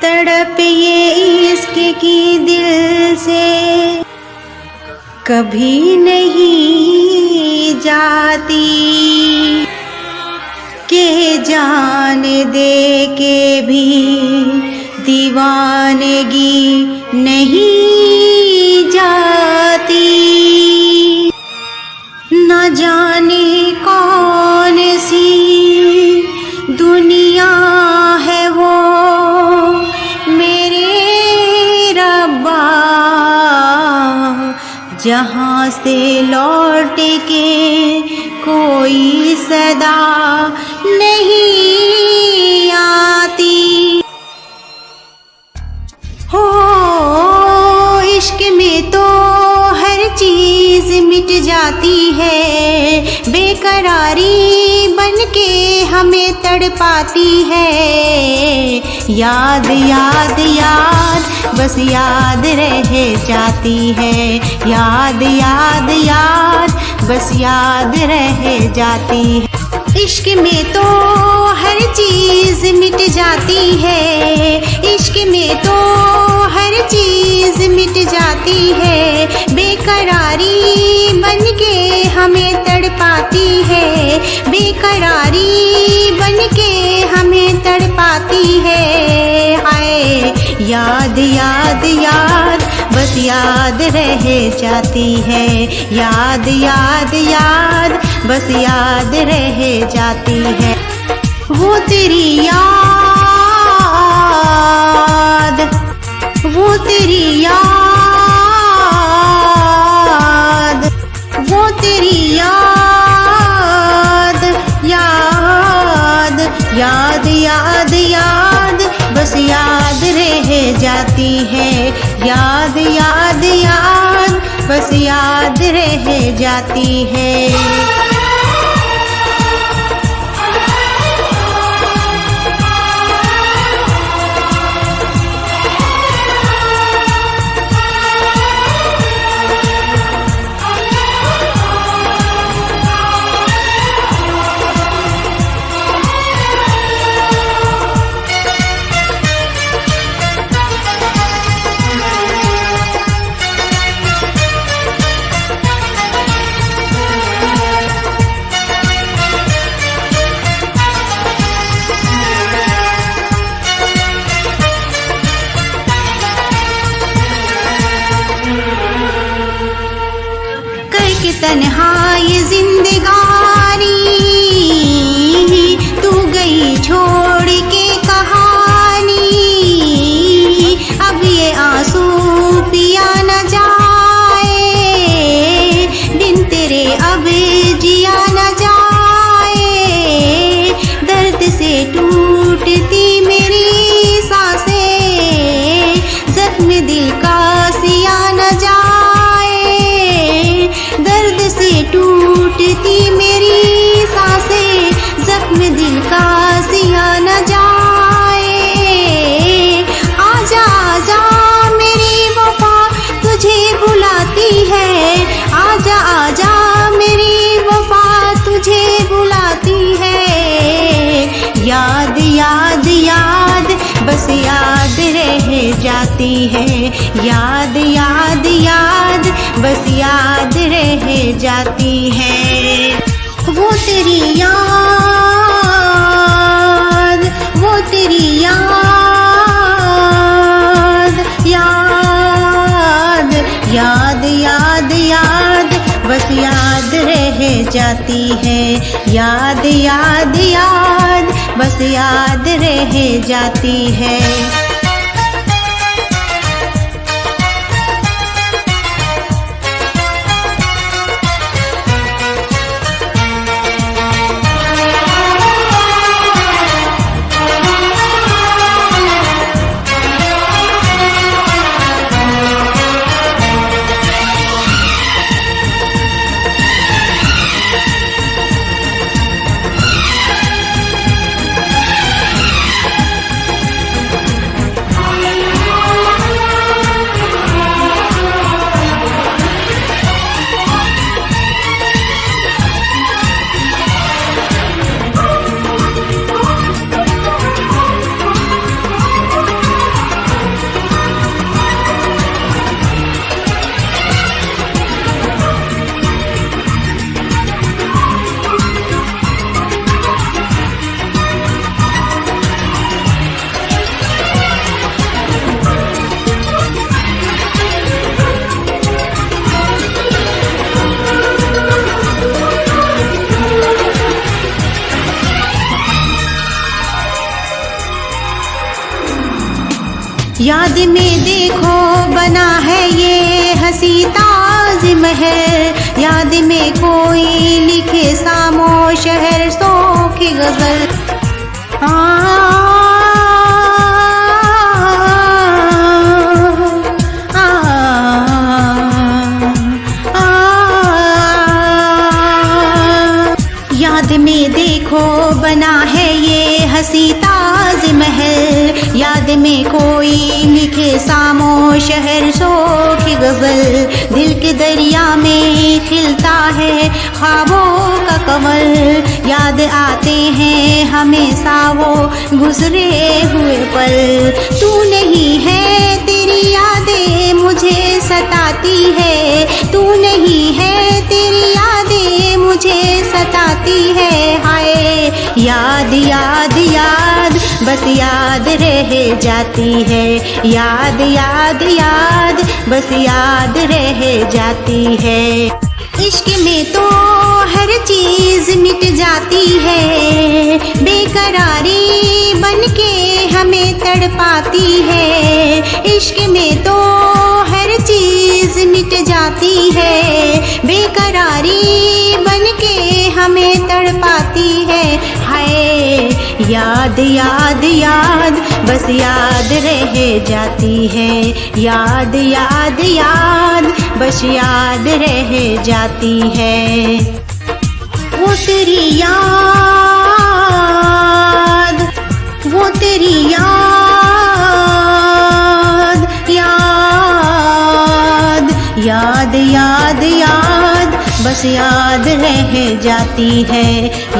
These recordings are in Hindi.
तड़प ये इश्क की दिल से कभी नहीं जाती, के जान दे के भी दीवानगी नहीं जाती। न जाने कौन सी दुनिया है वो मेरे रब्बा, जहाँ से लौट के कोई सदा नहीं आती। हो इश्क में तो हर चीज मिट जाती है, बेकरारी बन के हमें तड़पाती है। याद याद याद बस याद रह जाती है, याद याद याद बस याद रह जाती है। इश्क में तो हर चीज मिट जाती है, इश्क में तो हर चीज मिट जाती है, बेकरारी बन के हमें तड़पाती है, बेकरारी बन के हमें तड़पाती है। हाय याद याद याद बस याद रह जाती है, याद याद याद बस याद रह जाती है। वो तेरी याद, वो तेरी याद, वो तेरी याद, याद याद याद याद बस याद रह जाती है, याद याद याद बस याद रह जाती है। तन्हाई जिंदगानी तू गई छोड़ के कहानी, अब ये आंसू पिया न जाए, बिन तेरे अब जिया न जाए। दर्द से टूटती मेरी सांसें, जख्म दिल का सिया न जाए, दर्द से टूटती मेरी सांसें, जख्म दिल का सिया न जाए। आजा आजा मेरी वफा तुझे बुलाती है, आजा आजा मेरी वफा तुझे बुलाती है। याद याद याद बस याद रह जाती है, याद याद याद बस याद रह जाती है। वो तेरी याद, वो तेरी याद, याद याद याद याद बस याद रह जाती है, याद याद याद बस याद रह जाती है। याद में देखो बना है ये हंसी ताज महल, याद में कोई लिखे सामो शहर सो की गजल। याद में देखो बना है ये हंसी ताज महल, याद में कोई लिखे सामो शहर सो की गजल। दिल के दरिया में खिलता है ख्वाबों का कमल, याद आते हैं हमेशा वो गुजरे हुए पल। तू नहीं है तेरी यादें मुझे सताती है, तू नहीं है तेरी यादें मुझे सताती है। हाय याद याद याद बस याद रह जाती है, याद याद याद बस याद रह जाती है। इश्क में तो हर चीज मिट जाती है, बेकरारी बनके हमें तड़पाती है। इश्क में तो हर चीज मिट जाती है, बेकरारी बनके हमें तड़पाती है। हाय याद याद याद बस याद रह जाती है, याद याद याद बस याद रह जाती है। वो तेरी याद, वो तेरी याद, याद याद याद याद बस याद रह जाती है,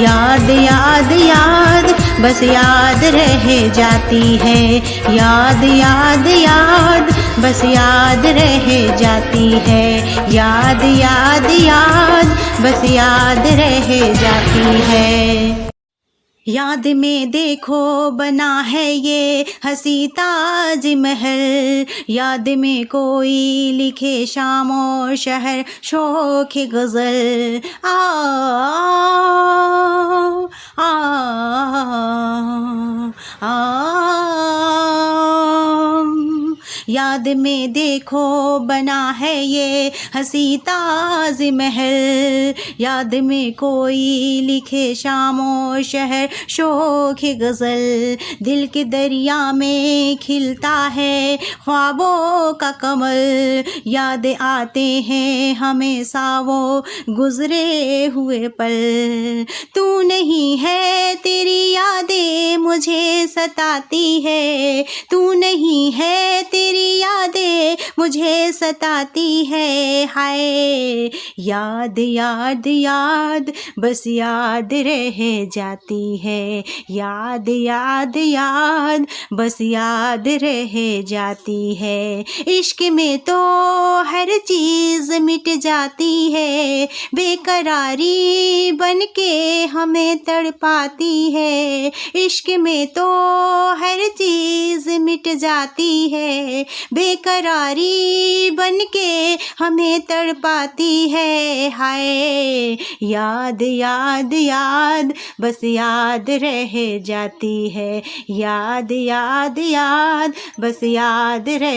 याद याद याद बस याद रह जाती है। याद याद याद बस याद रह जाती है, याद याद याद बस याद रह जाती है। याद में देखो बना है ये हंसी ताज महल, याद में कोई लिखे शामो शहर शौक गजल। आ आ आ याद में देखो बना है ये हंसी ताज महल, याद में कोई लिखे शामो शहर शौक गजल। दिल के दरिया में खिलता है ख्वाबों का कमल, याद आते हैं हमेशा वो गुजरे हुए पल। तू नहीं है तेरी यादें मुझे सताती है, तू नहीं है तेरी यादें मुझे सताती है। हाय याद याद याद बस याद रह जाती है, याद याद याद बस याद रह जाती है। इश्क में तो हर चीज मिट जाती है, बेकरारी बनके हमें तड़पाती है। इश्क में तो हर चीज मिट जाती है, बेकरारी बनके हमें तड़पाती है। हाय याद याद याद बस याद रह जाती है, याद याद याद बस याद रह